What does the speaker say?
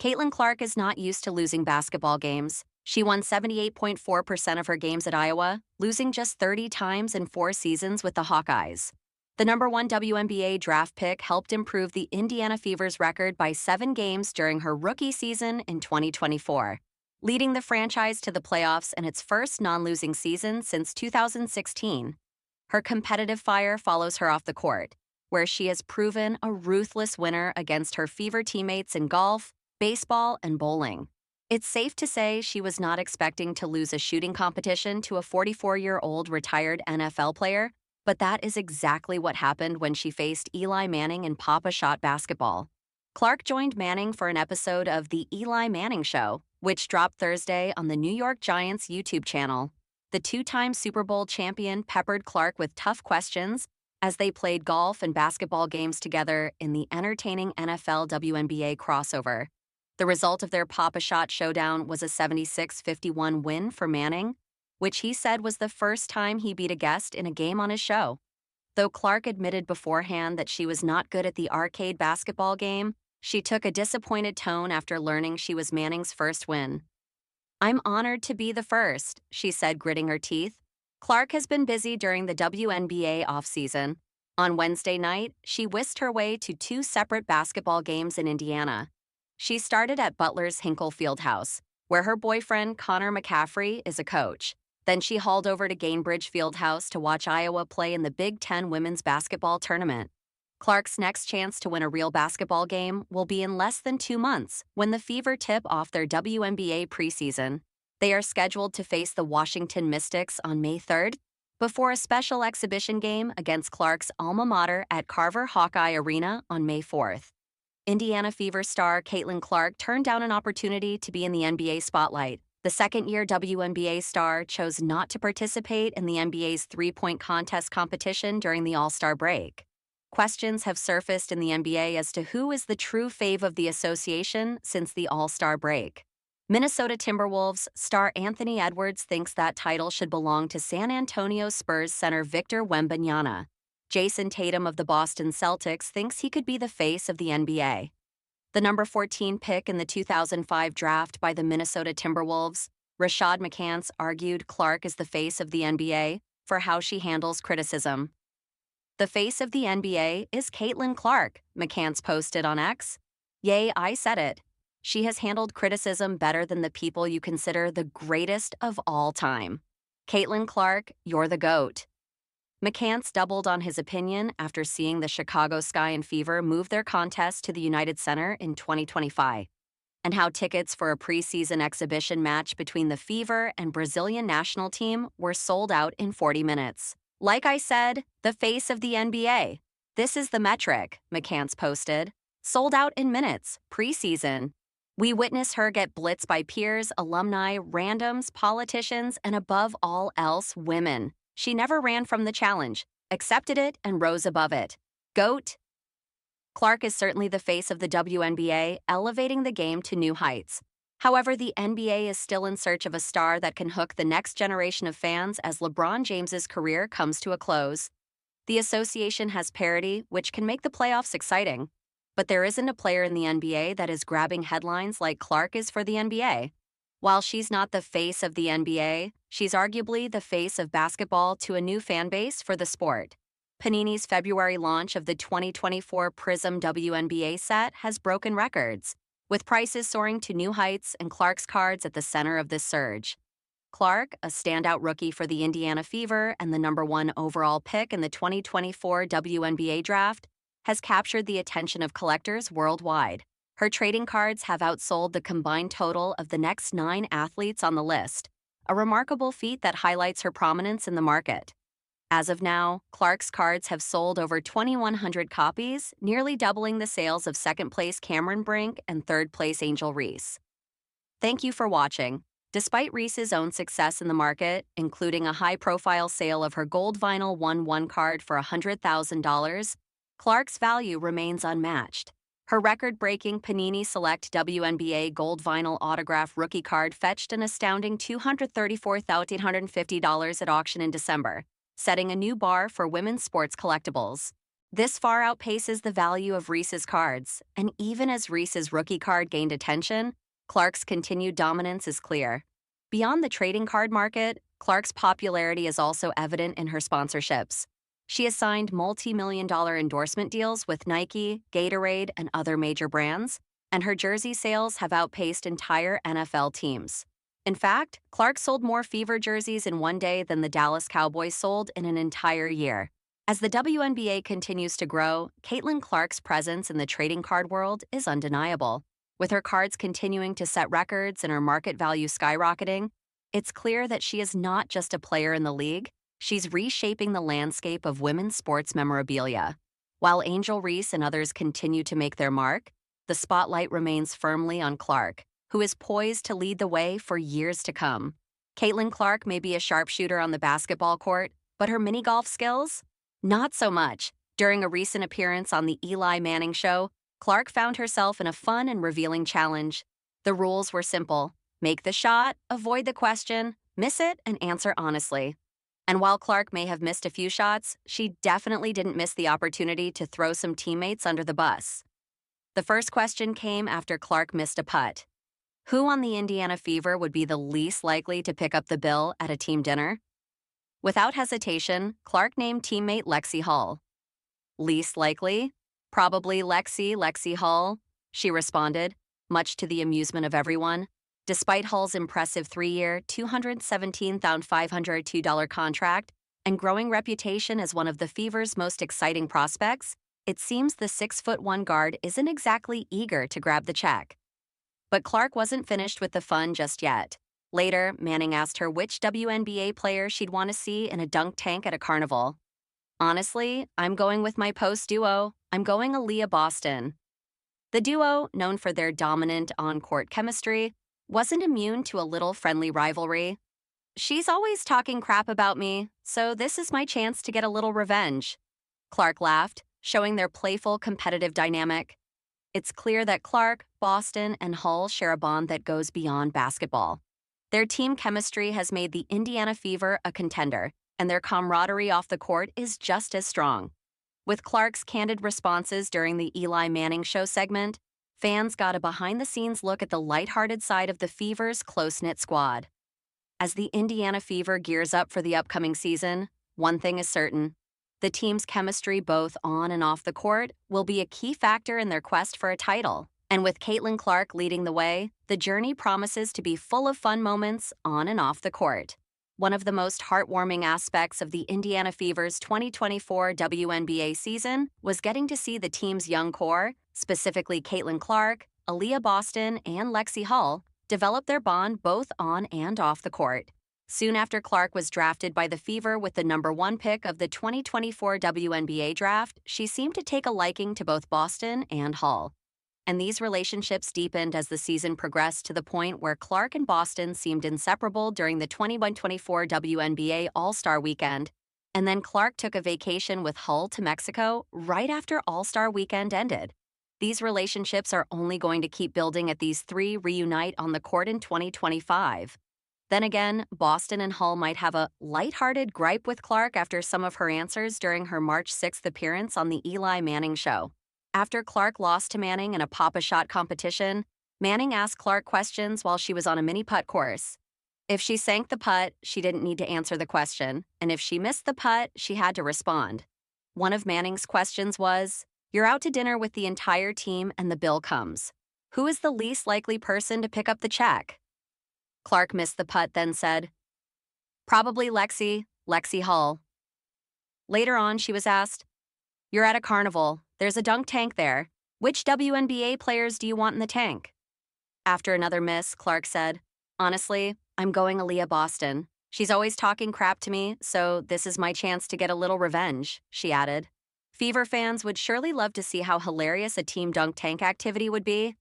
Caitlyn Clark is not used to losing basketball games. She won 78.4% of her games at Iowa, losing just 30 times in 4 seasons with the Hawkeyes. The number one WNBA draft pick helped improve the Indiana Fever's record by 7 games during her rookie season in 2024, leading the franchise to the playoffs in its first non-losing season since 2016. Her competitive fire follows her off the court, where she has proven a ruthless winner against her Fever teammates in golf, baseball, and bowling. It's safe to say she was not expecting to lose a shooting competition to a 44-year-old retired NFL player, but that is exactly what happened when she faced Eli Manning in Pop-A-Shot basketball. Clark joined Manning for an episode of The Eli Manning Show, which dropped Thursday on the New York Giants YouTube channel. The two-time Super Bowl champion peppered Clark with tough questions as they played golf and basketball games together in the entertaining NFL WNBA crossover. The result of their Pop-A-Shot showdown was a 76-51 win for Manning, which he said was the first time he beat a guest in a game on his show. Though Clark admitted beforehand that she was not good at the arcade basketball game, she took a disappointed tone after learning she was Manning's first win. "I'm honored to be the first," she said, gritting her teeth. Clark has been busy during the WNBA offseason. On Wednesday night, she whisked her way to 2 separate basketball games in Indiana. She started at Butler's Hinkle Fieldhouse, where her boyfriend Connor McCaffrey is a coach. Then she hauled over to Gainbridge Fieldhouse to watch Iowa play in the Big Ten women's basketball tournament. Clark's next chance to win a real basketball game will be in less than 2 months when the Fever tip off their WNBA preseason. They are scheduled to face the Washington Mystics on May 3rd, before a special exhibition game against Clark's alma mater at Carver Hawkeye Arena on May 4th. Indiana Fever star Caitlyn Clark turned down an opportunity to be in the NBA spotlight. The second-year WNBA star chose not to participate in the NBA's three-point contest competition during the All-Star break. Questions have surfaced in the NBA as to who is the true fave of the association since the All-Star break. Minnesota Timberwolves star Anthony Edwards thinks that title should belong to San Antonio Spurs center Victor Wembanyama. Jason Tatum of the Boston Celtics thinks he could be the face of the NBA. The number 14 pick in the 2005 draft by the Minnesota Timberwolves, Rashad McCants argued Clark is the face of the NBA for how she handles criticism. "The face of the NBA is Caitlyn Clark," McCants posted on X. "Yay, I said it. She has handled criticism better than the people you consider the greatest of all time. Caitlyn Clark, you're the GOAT." McCants doubled on his opinion after seeing the Chicago Sky and Fever move their contest to the United Center in 2025, and how tickets for a preseason exhibition match between the Fever and Brazilian national team were sold out in 40 minutes. "Like I said, the face of the NBA. This is the metric," McCants posted. "Sold out in minutes, preseason. We witness her get blitzed by peers, alumni, randoms, politicians, and above all else, women. She never ran from the challenge, accepted it, and rose above it. GOAT." Clark is certainly the face of the WNBA, elevating the game to new heights. However, the NBA is still in search of a star that can hook the next generation of fans as LeBron James's career comes to a close. The association has parity, which can make the playoffs exciting. But there isn't a player in the NBA that is grabbing headlines like Clark is for the NBA. While she's not the face of the NBA, she's arguably the face of basketball to a new fan base for the sport. Panini's February launch of the 2024 Prism WNBA set has broken records, with prices soaring to new heights and Clark's cards at the center of this surge. Clark, a standout rookie for the Indiana Fever and the number 1 overall pick in the 2024 WNBA draft, has captured the attention of collectors worldwide. Her trading cards have outsold the combined total of the next 9 athletes on the list, a remarkable feat that highlights her prominence in the market. As of now, Clark's cards have sold over 2,100 copies, nearly doubling the sales of second-place Cameron Brink and third-place Angel Reese. Thank you for watching. Despite Reese's own success in the market, including a high-profile sale of her gold vinyl 1/1 card for $100,000, Clark's value remains unmatched. Her record-breaking Panini Select WNBA Gold Vinyl Autograph rookie card fetched an astounding $234,850 at auction in December, setting a new bar for women's sports collectibles. This far outpaces the value of Reese's cards, and even as Reese's rookie card gained attention, Clark's continued dominance is clear. Beyond the trading card market, Clark's popularity is also evident in her sponsorships. She has signed multi-million-dollar endorsement deals with Nike, Gatorade, and other major brands, and her jersey sales have outpaced entire NFL teams. In fact, Clark sold more Fever jerseys in one day than the Dallas Cowboys sold in an entire year. As the WNBA continues to grow, Caitlyn Clark's presence in the trading card world is undeniable. With her cards continuing to set records and her market value skyrocketing, it's clear that she is not just a player in the league, she's reshaping the landscape of women's sports memorabilia. While Angel Reese and others continue to make their mark, the spotlight remains firmly on Clark, who is poised to lead the way for years to come. Caitlyn Clark may be a sharpshooter on the basketball court, but her mini-golf skills? Not so much. During a recent appearance on the Eli Manning show, Clark found herself in a fun and revealing challenge. The rules were simple. Make the shot, avoid the question, miss it, and answer honestly. And while Clark may have missed a few shots, she definitely didn't miss the opportunity to throw some teammates under the bus. The first question came after Clark missed a putt. Who on the Indiana Fever would be the least likely to pick up the bill at a team dinner? Without hesitation, Clark named teammate Lexi Hull. Least likely? Probably Lexi Hull, she responded, much to the amusement of everyone. Despite Hull's impressive 3-year, $217,502 contract and growing reputation as one of the Fever's most exciting prospects, it seems the 6'1" guard isn't exactly eager to grab the check. But Clark wasn't finished with the fun just yet. Later, Manning asked her which WNBA player she'd want to see in a dunk tank at a carnival. Honestly, I'm going with my post duo. I'm going Aaliyah Boston. The duo, known for their dominant on-court chemistry, wasn't immune to a little friendly rivalry. She's always talking crap about me, so this is my chance to get a little revenge. Clark laughed, showing their playful competitive dynamic. It's clear that Clark, Boston, and Hull share a bond that goes beyond basketball. Their team chemistry has made the Indiana Fever a contender, and their camaraderie off the court is just as strong. With Clark's candid responses during the Eli Manning show segment, fans got a behind-the-scenes look at the lighthearted side of the Fever's close-knit squad. As the Indiana Fever gears up for the upcoming season, one thing is certain. The team's chemistry both on and off the court will be a key factor in their quest for a title. And with Caitlyn Clark leading the way, the journey promises to be full of fun moments on and off the court. One of the most heartwarming aspects of the Indiana Fever's 2024 WNBA season was getting to see the team's young core, specifically Caitlyn Clark, Aaliyah Boston, and Lexi Hull, develop their bond both on and off the court. Soon after Clark was drafted by the Fever with the number 1 pick of the 2024 WNBA draft, she seemed to take a liking to both Boston and Hull. And these relationships deepened as the season progressed to the point where Clark and Boston seemed inseparable during the 21-24 WNBA All-Star Weekend. And then Clark took a vacation with Hull to Mexico right after All-Star Weekend ended. These relationships are only going to keep building as these three reunite on the court in 2025. Then again, Boston and Hull might have a lighthearted gripe with Clark after some of her answers during her March 6th appearance on the Eli Manning show. After Clark lost to Manning in a pop-a-shot competition, Manning asked Clark questions while she was on a mini putt course. If she sank the putt, she didn't need to answer the question, and if she missed the putt, she had to respond. One of Manning's questions was, "You're out to dinner with the entire team and the bill comes. Who is the least likely person to pick up the check?" Clark missed the putt, then said, "Probably Lexi Hull." Later on, she was asked, "You're at a carnival. There's a dunk tank there. Which WNBA players do you want in the tank?" After another miss, Clark said, "Honestly, I'm going Aaliyah Boston. She's always talking crap to me, so this is my chance to get a little revenge," she added. Fever fans would surely love to see how hilarious a team dunk tank activity would be.